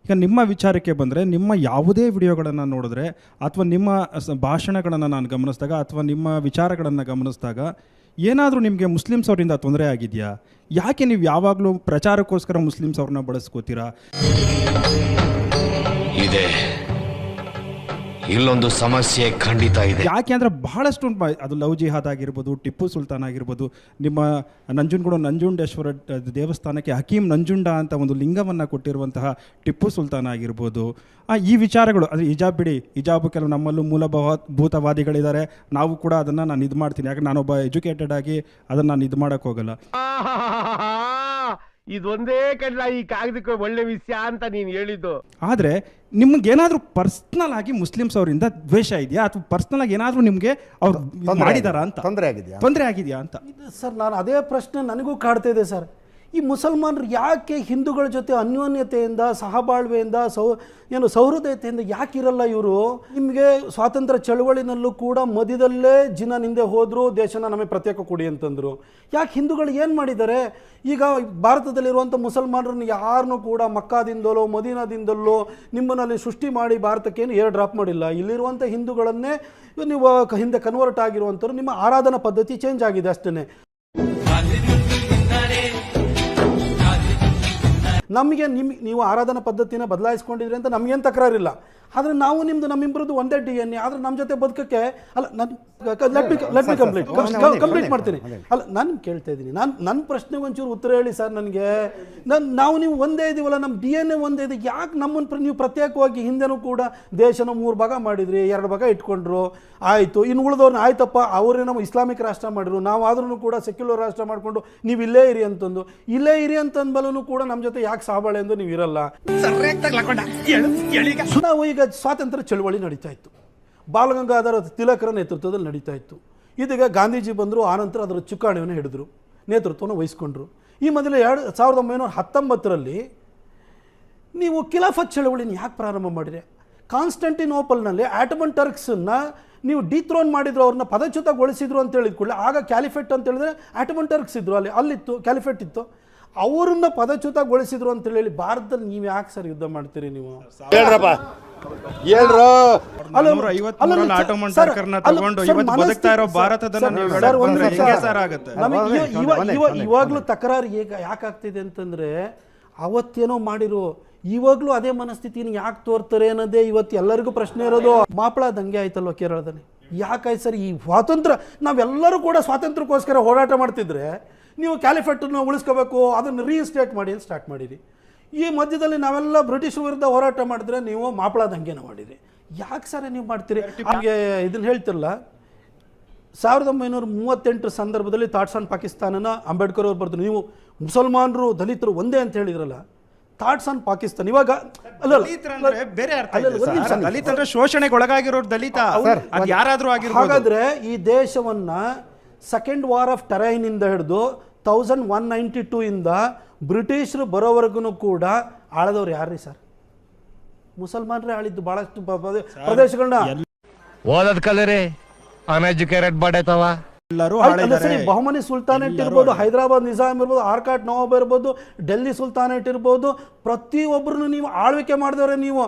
ಈಗ ನಿಮ್ಮ ವಿಚಾರಕ್ಕೆ ಬಂದರೆ, ನಿಮ್ಮ ಯಾವುದೇ ವಿಡಿಯೋಗಳನ್ನು ನೋಡಿದ್ರೆ ಅಥವಾ ನಿಮ್ಮ ಭಾಷಣಗಳನ್ನು ನಾನು ಗಮನಿಸಿದಾಗ ಅಥವಾ ನಿಮ್ಮ ವಿಚಾರಗಳನ್ನು ಗಮನಿಸಿದಾಗ ಏನಾದರೂ ನಿಮಗೆ ಮುಸ್ಲಿಮ್ಸ್ ಅವರಿಂದ ತೊಂದರೆ ಆಗಿದೆಯಾ? ಯಾಕೆ ನೀವು ಯಾವಾಗಲೂ ಪ್ರಚಾರಕ್ಕೋಸ್ಕರ ಮುಸ್ಲಿಮ್ಸ್ ಅವ್ರನ್ನ ಬಳಸ್ಕೋತೀರಾ? ಇದೆ, ಇಲ್ಲೊಂದು ಸಮಸ್ಯೆ ಖಂಡಿತ ಇದೆ. ಯಾಕೆ ಅಂದರೆ ಬಹಳಷ್ಟು ಅದು ಲವ್ ಜಿಹಾದ್ ಆಗಿರ್ಬೋದು, ಟಿಪ್ಪು ಸುಲ್ತಾನ್ ಆಗಿರ್ಬೋದು, ನಿಮ್ಮ ನಂಜನಗೂಡು ನಂಜುಂಡೇಶ್ವರ ದೇವಸ್ಥಾನಕ್ಕೆ ಹಕೀಮ್ ನಂಜುಂಡ ಅಂತ ಒಂದು ಲಿಂಗವನ್ನು ಕೊಟ್ಟಿರುವಂತಹ ಟಿಪ್ಪು ಸುಲ್ತಾನ್ ಆಗಿರ್ಬೋದು. ಈ ವಿಚಾರಗಳು, ಅದು ಹಿಜಾಬ್ ಬಿಡಿ, ಹಿಜಾಬ್ ಕೆಲವು ನಮ್ಮಲ್ಲೂ ಮೂಲಭೂತವಾದಿಗಳಿದ್ದಾರೆ, ನಾವು ಕೂಡ ಅದನ್ನು ನಾನು ಇದು ಮಾಡ್ತೀನಿ. ಯಾಕೆ ನಾನೊಬ್ಬ ಎಜುಕೇಟೆಡ್ ಆಗಿ ಅದನ್ನು ನಾನು ಇದು ಮಾಡೋಕ್ಕೆ ಹೋಗಲ್ಲ. ಇದೊಂದೇ ಕಡ್ಲ ಈ ಕಾಗದಕ್ಕೆ ಒಳ್ಳೆ ವಿಷಯ ಅಂತ ನೀನು ಹೇಳಿದ್ದು. ಆದರೆ ನಿಮ್ಗೇನಾದರೂ ಪರ್ಸ್ನಲ್ ಆಗಿ ಮುಸ್ಲಿಮ್ಸ್ ಅವರಿಂದ ದ್ವೇಷ ಇದೆಯಾ, ಅಥವಾ ಪರ್ಸ್ನಲ್ ಆಗಿ ಏನಾದರೂ ನಿಮಗೆ ಅವ್ರು ಮಾಡಿದಾರಾ ಅಂತ, ತೊಂದರೆ ಆಗಿದೆಯಾ ಅಂತ? ಸರ್, ನಾನು ಅದೇ ಪ್ರಶ್ನೆ ನನಗೂ ಕಾಡ್ತಾ ಇದೆ ಸರ್. ಈ ಮುಸಲ್ಮಾನರು ಯಾಕೆ ಹಿಂದೂಗಳ ಜೊತೆ ಅನ್ಯೋನ್ಯತೆಯಿಂದ, ಸಹಬಾಳ್ವೆಯಿಂದ, ಸೌಹೃದಯತೆಯಿಂದ ಯಾಕಿರಲ್ಲ ಇವರು? ನಿಮಗೆ ಸ್ವಾತಂತ್ರ್ಯ ಚಳವಳಿನಲ್ಲೂ ಕೂಡ ಮಧ್ಯದಲ್ಲೇ ನಿಂದೆ ಹೋದರು, ದೇಶನ ನಮಗೆ ಪ್ರತ್ಯೇಕ ಕೊಡಿ ಅಂತಂದರು. ಯಾಕೆ ಹಿಂದೂಗಳು ಏನು ಮಾಡಿದ್ದಾರೆ? ಈಗ ಭಾರತದಲ್ಲಿರುವಂಥ ಮುಸಲ್ಮಾನರನ್ನು ಯಾರನ್ನೂ ಕೂಡ ಮಕ್ಕಾದಿಂದಲೋ ಮದೀನಾದಿಂದಲೋ ನಿಮ್ಮನ್ನಲ್ಲಿ ಸೃಷ್ಟಿ ಮಾಡಿ ಭಾರತಕ್ಕೇನು ಏರ್ ಡ್ರಾಪ್ ಮಾಡಿಲ್ಲ. ಇಲ್ಲಿರುವಂಥ ಹಿಂದೂಗಳನ್ನೇ ನೀವು ಹಿಂದೆ ಕನ್ವರ್ಟ್ ಆಗಿರುವಂಥವ್ರು, ನಿಮ್ಮ ಆರಾಧನಾ ಪದ್ಧತಿ ಚೇಂಜ್ ಆಗಿದೆ ಅಷ್ಟೇ. ನಮಗೆ ನೀವು ಆರಾಧನಾ ಪದ್ಧತಿನ ಬದಲಾಯಿಸ್ಕೊಂಡಿದ್ರಿ ಅಂತ ನಮಗೇನು ತಕರಾರಿಲ್ಲ. ಆದರೆ ನಾವು ನಮ್ಮಿಬ್ಬರದ್ದು ಒಂದೇ DNA. ಆದರೆ ನಮ್ಮ ಜೊತೆ ಬದುಕಕ್ಕೆ ಅಲ್ಲ, ಕಂಪ್ಲೀಟ್ ಮಾಡ್ತೀನಿ. ಅಲ್ಲ, ನಾನು ಕೇಳ್ತಾ ಇದ್ದೀನಿ, ನನ್ನ ಪ್ರಶ್ನೆಗೆ ಒಂಚೂರು ಉತ್ತರ ಹೇಳಿ ಸರ್ ನನಗೆ. ನಾವು ನೀವು ಒಂದೇ ಇದೀವಲ್ಲ, ನಮ್ಮ DNA ಒಂದೇ ಇದೆ, ಯಾಕೆ ನಮ್ಮನ್ನು ನೀವು ಪ್ರತ್ಯೇಕವಾಗಿ ಹಿಂದೆನೂ ಕೂಡ ದೇಶನ 3 ಭಾಗ ಮಾಡಿದ್ರಿ, 2 ಭಾಗ ಇಟ್ಕೊಂಡ್ರು, ಆಯಿತು. ಇನ್ನು ಉಳಿದವ್ರನ್ನ ಆಯ್ತಪ್ಪ, ಅವರೇ ನಮ್ಮ ಇಸ್ಲಾಮಿಕ್ ರಾಷ್ಟ್ರ ಮಾಡಿದ್ರು, ನಾವು ಆದ್ರೂ ಕೂಡ ಸೆಕ್ಯುಲರ್ ರಾಷ್ಟ್ರ ಮಾಡಿಕೊಂಡು ನೀವು ಇಲ್ಲೇ ಇರಿ ಅಂತಂದು, ಇಲ್ಲೇ ಇರಿ ಅಂತಂದ್ಮೇಲೂ ಕೂಡ ನಮ್ಮ ಜೊತೆ ಯಾಕೆ ಸಾಬಾಳೆ ಎಂದು ನೀವು ಇರಲ್ಲ? ನಾವು ಈಗ ಸ್ವಾತಂತ್ರ್ಯ ಚಳವಳಿ ನಡೀತಾ ಇತ್ತು, ಬಾಲಗಂಗಾಧರ ತಿಲಕರ ನೇತೃತ್ವದಲ್ಲಿ ನಡೀತಾ ಇತ್ತು. ಇದೀಗ ಗಾಂಧೀಜಿ ಬಂದರು, ಆನಂತರ ಅದರ ಚುಕ್ಕಾಣಿಯನ್ನು ಹಿಡಿದ್ರು, ನೇತೃತ್ವವನ್ನು ವಹಿಸ್ಕೊಂಡ್ರು. ಈ ಮೊದಲು 1919ರಲ್ಲಿ ನೀವು ಖಿಲಾಫತ್ ಚಳವಳಿನ ಯಾಕೆ ಪ್ರಾರಂಭ ಮಾಡಿರಿ? ಕಾನ್ಸ್ಟಂಟಿನೋಪಲ್ನಲ್ಲಿ ಆಟಮನ್ ಟರ್ಕ್ಸನ್ನು ನೀವು ಡಿಥ್ರೋನ್ ಮಾಡಿದ್ರು, ಅವ್ರನ್ನ ಪದಚ್ಯುತಗೊಳಿಸಿದ್ರು ಅಂತ ಹೇಳಿದ ಕೂಡಲೇ ಆಗ ಕ್ಯಾಲಿಫೆಟ್ ಅಂತ ಹೇಳಿದ್ರೆ ಆಟಮನ್ ಟರ್ಕ್ಸ್ ಇದ್ರು, ಅಲ್ಲಿತ್ತು ಕ್ಯಾಲಿಫೆಟ್ ಇತ್ತು, ಅವರನ್ನ ಪದಚ್ಯುತಗೊಳಿಸಿದ್ರು ಅಂತ ಹೇಳಿ ಭಾರತದಲ್ಲಿ ನೀವು ಯಾಕೆ ಸರ್ ಯುದ್ಧ ಮಾಡ್ತೀರಿ? ನೀವು ಇವಾಗ್ಲೂ ತಕರಾರು ಯಾಕೆ ಆಗ್ತಿದೆ ಅಂತಂದ್ರೆ, ಅವತ್ತೇನೋ ಮಾಡಿರು, ಇವಾಗ್ಲೂ ಅದೇ ಮನಸ್ಥಿತಿನ ಯಾಕೆ ತೋರ್ತಾರೆ ಅನ್ನೋದೇ ಇವತ್ತು ಎಲ್ಲರಿಗೂ ಪ್ರಶ್ನೆ ಇರೋದು. ಮಾಪಳ ದಂಗೆ ಆಯ್ತಲ್ವ ಕೇರಳದಲ್ಲಿ, ಯಾಕಾಯ್ತು ಸರ್? ಈ ಸ್ವಾತಂತ್ರ್ಯ, ನಾವೆಲ್ಲರೂ ಕೂಡ ಸ್ವಾತಂತ್ರ್ಯಕ್ಕೋಸ್ಕರ ಹೋರಾಟ ಮಾಡ್ತಿದ್ರೆ ನೀವು ಕ್ಯಾಲಿಫೆಟನ್ನು ಉಳಿಸ್ಕೋಬೇಕು, ಅದನ್ನು ರೀಸ್ಟೇಟ್ ಮಾಡಿ ಅಂತ ಸ್ಟಾರ್ಟ್ ಮಾಡಿರಿ. ಈ ಮಧ್ಯದಲ್ಲಿ ನಾವೆಲ್ಲ ಬ್ರಿಟಿಷ್ ವಿರುದ್ಧ ಹೋರಾಟ ಮಾಡಿದ್ರೆ ನೀವು ಮಾಪಳ ದಂಗೆನ ಮಾಡಿರಿ. ಯಾಕೆ ಸರ್ ನೀವು ಮಾಡ್ತೀರಿ? ಹಾಗೆ ಇದನ್ನು ಹೇಳ್ತಿರಲ್ಲ, 1938 ಸಂದರ್ಭದಲ್ಲಿ ಥಾಟ್ಸ್ ಆನ್ ಪಾಕಿಸ್ತಾನನ ಅಂಬೇಡ್ಕರ್ ಅವ್ರು ಬರ್ತಾರೆ, ನೀವು ಮುಸಲ್ಮಾನರು ದಲಿತರು ಒಂದೇ ಅಂತ ಹೇಳಿದ್ರಲ್ಲ, ಥಾಟ್ಸ್ ಆನ್ ಪಾಕಿಸ್ತಾನ. ಇವಾಗ ಶೋಷಣೆಗೊಳಗಾಗಿರೋರು ದಲಿತ ಯಾರಾದ್ರೂ ಆಗಿರ್ಬೋದು. ಹಾಗಾದ್ರೆ ಈ ದೇಶವನ್ನ ಸೆಕೆಂಡ್ ವಾರ್ ಆಫ್ ಟೆರೈನಿಂದ ಹಿಡಿದು 1192 ಇಂದ ಬ್ರಿಟಿಷರು ಬರೋವರೆಗೂ ಕೂಡ ಆಳದವ್ರು ಯಾರ್ರೀ ಸರ್? ಮುಸಲ್ಮಾನರೇ ಆಳಿದ್ದು ಬಹಳಷ್ಟು ಪ್ರದೇಶಗಳನ್ನ. ಓದದ್ ಕಲರಿ ಅನ್ಎಜುಕೇಟೆಡ್ ಬಾಡೈತವ ಎಲ್ಲರೂ ಬಹುಮನಿ ಸುಲ್ತಾನೇಟ್ ಇರ್ಬೋದು, ಹೈದರಾಬಾದ್ ನಿಜಾಮ್ ಇರ್ಬೋದು, ಆರ್ಕಾಟ್ ನವಾಬ್ ಇರ್ಬೋದು, ಡೆಲ್ಲಿ ಸುಲ್ತಾನೇಟ್ ಇರ್ಬೋದು, ಪ್ರತಿಯೊಬ್ಬರನ್ನು ನೀವು ಆಳ್ವಿಕೆ ಮಾಡಿದವ್ರೆ.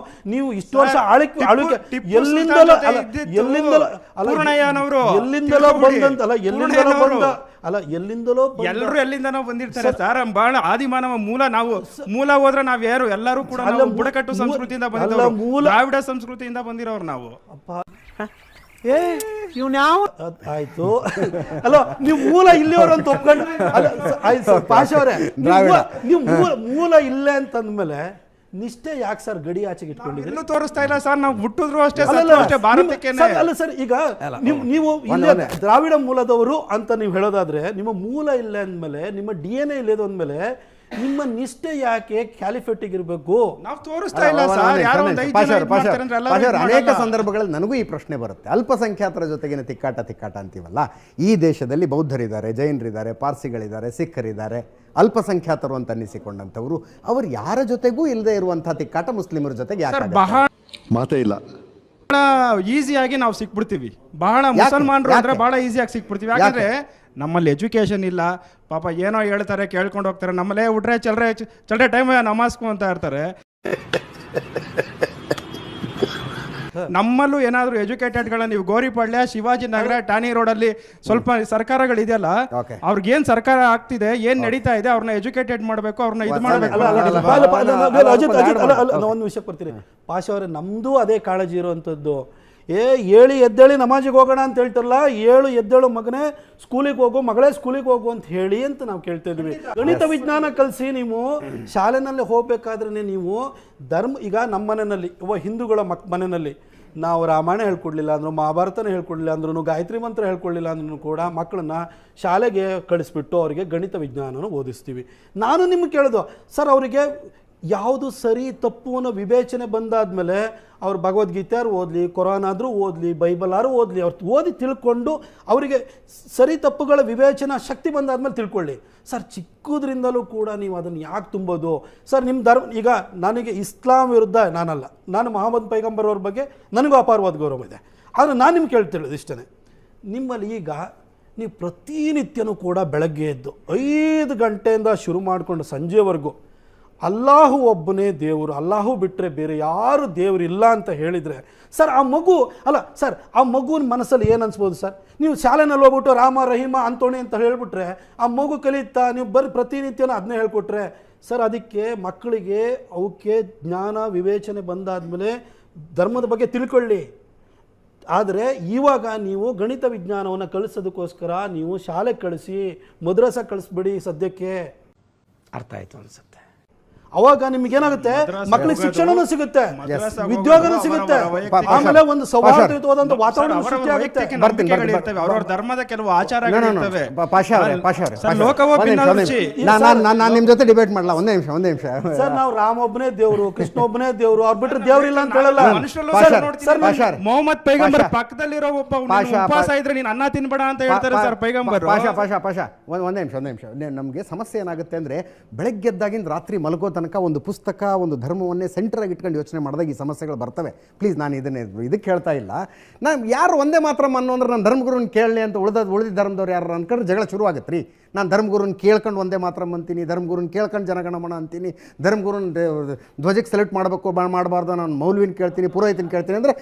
ನೀವು ಇಷ್ಟು ವರ್ಷ ಆಳ್ವಿಕೆ ಎಲ್ಲಿಂದಲೋ ಬಂದಂತಲ್ಲ, ಎಲ್ಲಿಂದಲೋ ಬಂದ ಅಲ್ಲ, ಎಲ್ಲಿಂದಲೋ ಎಲ್ಲರೂ ಎಲ್ಲಿಂದನೋ ಬಂದಿರ್ತಾರೆ ಸರ್. ಬಹಳ ಆದಿಮಾನವ ಮೂಲ ಹೋದ್ರೆ ನಾವ್ ಯಾರು ಎಲ್ಲರೂ ಕೂಡ ಬುಡಕಟ್ಟು ಸಂಸ್ಕೃತಿಯಿಂದ ಬಂದಿರೋರು, ದ್ರಾವಿಡ ಸಂಸ್ಕೃತಿಯಿಂದ ಬಂದಿರೋರು ನಾವು. ಆಯ್ತು ಅಲ್ಲ, ನೀವು ಮೂಲ ಇಲ್ಲಿಯವರು ಅಂತ ಒಪ್ಕೊಂಡು ಪಾಶ್ ಅವರೇ, ನೀವು ಮೂಲ ಇಲ್ಲೇ ಅಂತಂದ್ಮೇಲೆ ನಿಷ್ಠೆ ಯಾಕೆ ಸರ್ ಗಡಿ ಆಚೆಗೆ ಇಟ್ಕೊಂಡಿದ್ದೀರಿ? ತೋರಿಸ್ತಾ ಇಲ್ಲ ಸರ್, ನಾವು ಹುಟ್ಟಿದ್ರು ಅಷ್ಟೇ ಭಾರತಕ್ಕೆ. ಅಲ್ಲ ಸರ್, ಈಗ ನೀವು ಇಲ್ಲೇ ದ್ರಾವಿಡ ಮೂಲದವರು ಅಂತ ನೀವು ಹೇಳೋದಾದ್ರೆ, ನಿಮ್ಮ ಮೂಲ ಇಲ್ಲ ಅಂದ್ಮೇಲೆ, ನಿಮ್ಮ DNA ಇಲ್ಲದ ಅಂದ್ಮೇಲೆ ನಿಮ್ಮ ನಿಷ್ಠೆ ಯಾಕೆ ಕ್ಯಾಲಿಫೆಟಿಗೆ ಇರಬೇಕು? ನಾವು ತೋರಿಸ್ತಾ ಇಲ್ಲ ಸರ್. ಅನೇಕ ಸಂದರ್ಭಗಳಲ್ಲಿ ನನಗೂ ಈ ಪ್ರಶ್ನೆ ಬರುತ್ತೆ. ಅಲ್ಪಸಂಖ್ಯಾತರ ಜೊತೆಗಿನ ತಿಕ್ಕಾಟ ಅಂತೀವಲ್ಲ, ಈ ದೇಶದಲ್ಲಿ ಬೌದ್ಧರಿದ್ದಾರೆ, ಜೈನರಿದ್ದಾರೆ, ಪಾರ್ಸಿಗಳಿದ್ದಾರೆ, ಸಿಖ್ಖರಿದ್ದಾರೆ, ಅಲ್ಪಸಂಖ್ಯಾತರು ಅಂತ ಅನ್ನಿಸಿಕೊಂಡಂಥವ್ರು, ಅವರು ಯಾರ ಜೊತೆಗೂ ಇಲ್ಲದೆ ಇರುವಂತಹ ತಿಕ್ಕಾಟ ಮುಸ್ಲಿಮರ ಜೊತೆಗೆ ಯಾಕೆ? ಮಾತೇ ಇಲ್ಲ. ಬಹಳ ಈಸಿಯಾಗಿ ನಾವು ಸಿಕ್ಬಿಡ್ತೀವಿ, ಬಹಳ ಮುಸಲ್ಮಾನರು ಅಂದ್ರೆ ಬಹಳ ಈಸಿಯಾಗಿ ಸಿಕ್ಬಿಡ್ತೀವಿ. ಯಾಕಂದ್ರೆ ನಮ್ಮಲ್ಲಿ ಎಜುಕೇಶನ್ ಇಲ್ಲ, ಪಾಪ ಏನೋ ಹೇಳ್ತಾರೆ ಕೇಳ್ಕೊಂಡು ಹೋಗ್ತಾರೆ. ನಮ್ಮಲ್ಲೇ ಉಡ್ರೆ ಚಲ್ರೆ ಟೈಮ್ ನಮಾಜ್ಕು ಅಂತ ಇರ್ತಾರೆ. ನಮ್ಮಲ್ಲೂ ಏನಾದರೂ ಎಜುಕೇಟೆಡ್ಗಳನ್ನ ನೀವು ಗೋರಿಪಾಳ್ಯ, ಶಿವಾಜಿನಗರ, ಟಾನಿ ರೋಡಲ್ಲಿ ಸ್ವಲ್ಪ ಸರ್ಕಾರಗಳಿದೆಯಲ್ಲ, Okay. ಅವ್ರಿಗೇನ್ ಸರ್ಕಾರ ಆಗ್ತಿದೆ, ಏನ್ ನಡೀತಾ ಇದೆ, ಅವ್ರನ್ನ ಎಜುಕೇಟೆಡ್ ಮಾಡಬೇಕು, ಅವ್ರನ್ನ ಇದು ಮಾಡಬೇಕು. ಒಂದು ವಿಷಯಕ್ಕೆ ಬರ್ತೀನಿ ಪಾಷ ಅವರೇ, ನಮ್ದು ಅದೇ ಕಾಳಜಿ ಇರುವಂಥದ್ದು. ಏಳಿ ಎದ್ದೇಳಿ ನಮಾಜಿಗೆ ಹೋಗೋಣ ಅಂತ ಹೇಳ್ತಾರಲ್ಲ, ಎದ್ದೇಳು ಮಗನೇ ಸ್ಕೂಲಿಗೆ ಹೋಗು, ಮಗಳೇ ಸ್ಕೂಲಿಗೆ ಹೋಗು ಅಂತ ಹೇಳಿ ಅಂತ ನಾವು ಕೇಳ್ತಾ ಇದ್ವಿ. ಗಣಿತ ವಿಜ್ಞಾನ ಕಲಿಸಿ ನೀವು ಶಾಲೆನಲ್ಲಿ ಹೋಗ್ಬೇಕಾದ್ರೆ ನೀವು ಈಗ ನಮ್ಮ ಮನೆಯಲ್ಲಿ ಹಿಂದೂಗಳ ಮನೆಯಲ್ಲಿ ನಾವು ರಾಮಾಯಣ ಹೇಳ್ಕೊಡ್ಲಿಲ್ಲ ಅಂದ್ರು, ಮಹಾಭಾರತನ ಹೇಳ್ಕೊಡ್ಲಿಲ್ಲ ಅಂದ್ರೂ, ಗಾಯತ್ರಿ ಮಂತ್ರ ಹೇಳ್ಕೊಡ್ಲಿಲ್ಲ ಅಂದ್ರೂ ಕೂಡ ಮಕ್ಕಳನ್ನ ಶಾಲೆಗೆ ಕಳಿಸ್ಬಿಟ್ಟು ಅವರಿಗೆ ಗಣಿತ ವಿಜ್ಞಾನನ ಓದಿಸ್ತೀವಿ. ನಾನು ನಿಮ್ಗೆ ಕೇಳೋದು ಸರ್, ಅವರಿಗೆ ಯಾವುದು ಸರಿ ತಪ್ಪು ಅನ್ನೋ ವಿವೇಚನೆ ಬಂದಾದ್ಮೇಲೆ ಅವ್ರು ಭಗವದ್ಗೀತೆಯಾರು ಓದಲಿ, ಕುರಾನ್ ಆದರೂ ಓದಲಿ, ಬೈಬಲ್ ಆದ್ರೂ ಓದಲಿ, ಅವ್ರು ಓದಿ ತಿಳ್ಕೊಂಡು ಅವರಿಗೆ ಸರಿ ತಪ್ಪುಗಳ ವಿವೇಚನಾ ಶಕ್ತಿ ಬಂದಾದ್ಮೇಲೆ ತಿಳ್ಕೊಳ್ಳಿ. ಸರ್, ಚಿಕ್ಕದ್ರಿಂದಲೂ ಕೂಡ ನೀವು ಅದನ್ನು ಯಾಕೆ ತುಂಬೋದು ಸರ್? ನಿಮ್ಮ ಈಗ ನನಗೆ ಇಸ್ಲಾಂ ವಿರುದ್ಧ ನಾನಲ್ಲ, ನಾನು ಮೊಹಮ್ಮದ್ ಪೈಗಂಬರ್ ಅವ್ರ ಬಗ್ಗೆ ನನಗೂ ಅಪಾರವಾದ ಗೌರವ ಇದೆ. ಆದರೆ ನಾನು ನಿಮ್ಗೆ ಕೇಳ್ತಿರೋದು ಇಷ್ಟೇ, ನಿಮ್ಮಲ್ಲಿ ಈಗ ನೀವು ಪ್ರತಿನಿತ್ಯನೂ ಕೂಡ ಬೆಳಗ್ಗೆ ಎದ್ದು 5 ಗಂಟೆಯಿಂದ ಶುರು ಮಾಡಿಕೊಂಡು ಸಂಜೆವರೆಗೂ ಅಲ್ಲಾಹು ಒಬ್ಬನೇ ದೇವರು, ಅಲ್ಲಾಹು ಬಿಟ್ಟರೆ ಬೇರೆ ಯಾರು ದೇವರು ಇಲ್ಲ ಅಂತ ಹೇಳಿದರೆ ಸರ್, ಆ ಮಗು ಅಲ್ಲ ಸರ್, ಆ ಮಗುವಿನ ಮನಸ್ಸಲ್ಲಿ ಏನು ಅನ್ಸ್ಬೋದು ಸರ್? ನೀವು ಶಾಲೆನಲ್ಲಿ ಹೋಗ್ಬಿಟ್ಟು ರಾಮ ರಹೀಮ ಅಂತೋಣಿ ಅಂತ ಹೇಳ್ಬಿಟ್ರೆ ಆ ಮಗು ಕಲಿಯುತ್ತಾ ನೀವು ಪ್ರತಿನಿತ್ಯನ ಅದನ್ನೇ ಹೇಳ್ಕೊಟ್ರೆ ಸರ್, ಅದಕ್ಕೆ ಮಕ್ಕಳಿಗೆ ಅವಕ್ಕೆ ಜ್ಞಾನ ವಿವೇಚನೆ ಬಂದಾದಮೇಲೆ ಧರ್ಮದ ಬಗ್ಗೆ ತಿಳ್ಕೊಳ್ಳಿ. ಆದರೆ ಇವಾಗ ನೀವು ಗಣಿತ ವಿಜ್ಞಾನವನ್ನು ಕಳಿಸೋದಕ್ಕೋಸ್ಕರ ನೀವು ಶಾಲೆ ಕಳಿಸಿ, ಮದ್ರಸ ಕಳಿಸ್ಬಿಡಿ ಸದ್ಯಕ್ಕೆ. ಅರ್ಥ ಆಯ್ತು ಅನ್ಸುತ್ತೆ. ಅವಾಗ ನಿಮ್ಗೇನಾಗುತ್ತೆ, ಮಕ್ಕಳಿಗೆ ಶಿಕ್ಷಣನೂ ಸಿಗುತ್ತೆ, ಉದ್ಯೋಗನೂ ಸಿಗುತ್ತೆ, ಆಮೇಲೆ ಒಂದು ಸೌಹಾರ್ದಯುತವಾದಂತ ವಾತಾವರಣ ಸೃಷ್ಟಿ ಆಗುತ್ತೆ. ಅವರವರ ಧರ್ಮದ ಕೆಲವು ಆಚಾರಗಳಿರ್ತವೆ. ನಾನು ನಿಮ್ ಜೊತೆ ಡಿಬೇಟ್ ಮಾಡಲ್ಲ. ಒಂದೇ ನಿಮಿಷ ಸರ್, ನಾವು ರಾಮ ಒಬ್ಬನೇ ದೇವರು, ಕೃಷ್ಣ ಒಬ್ಬನೇ ದೇವರು, ಅವ್ರು ಬಿಟ್ಟರೆ ದೇವ್ರಿಲ್ಲ ಅಂತ ಹೇಳಲ್ಲ. ಮೊಹಮ್ಮದ್ ಪೈಗಂಬರ್ ಪಕ್ಕದಲ್ಲಿರೋ ಒಬ್ಬ ಉಪವಾಸ ಇದ್ರೆ ನೀನು ಅನ್ನ ತಿನ್ಬೇಡ ಅಂತ ಹೇಳ್ತಾರೆ ಸರ್ ಪೈಗಂಬರ್. ಒಂದೇ ನಿಮಿಷ. ನಮಗೆ ಸಮಸ್ಯೆ ಏನಾಗುತ್ತೆ ಅಂದ್ರೆ, ಬೆಳಗ್ಗೆದ್ದಾಗಿಂದ ರಾತ್ರಿ ಮಲಗೋ ತನಕ ಒಂದು ಪುಸ್ತಕ, ಒಂದು ಧರ್ಮವನ್ನೇ ಸೆಂಟರ್ ಆಗಿ ಇಟ್ಕೊಂಡು ಯೋಚನೆ ಮಾಡಿದಾಗ ಈ ಸಮಸ್ಯೆಗಳು ಬರ್ತವೆ. ಪ್ಲೀಸ್, ನಾನು ಇದಕ್ಕೆ ಹೇಳ್ತಾ ಇಲ್ಲ. ನಾನು ಯಾರು ಒಂದೇ ಮಾತ್ರ ಅನ್ನೋ ಅಂದ್ರೆ ನಾನು ಧರ್ಮಗುರುನ ಕೇಳಲಿ ಅಂತ ಉಳಿದ ಧರ್ಮದವ್ರು ಯಾರು ಅನ್ಕೊಂಡ್ರೆ ಜಗಳ ಶುರು ಆಗುತ್ತೆ ರೀ. ನಾನು ಧರ್ಮಗುರುನ ಕೇಳ್ಕೊಂಡು ಒಂದೇ ಮಾತ್ರ ಅಂತೀನಿ, ಧರ್ಮಗುರುನ ಕೇಳ್ಕೊಂಡು ಜನಗಣಮನ ಅಂತೀನಿ, ಧ್ವಜಕ್ಕೆ ಸೆಲೆಕ್ಟ್ ಮಾಡಬೇಕು ಮಾಡಬಾರ್ದು, ನಾನು ಮೌಲ್ವಿನ ಕೇಳ್ತೀನಿ, ಪುರೋಹಿತನ ಕೇಳ್ತೀನಿ ಅಂದರೆ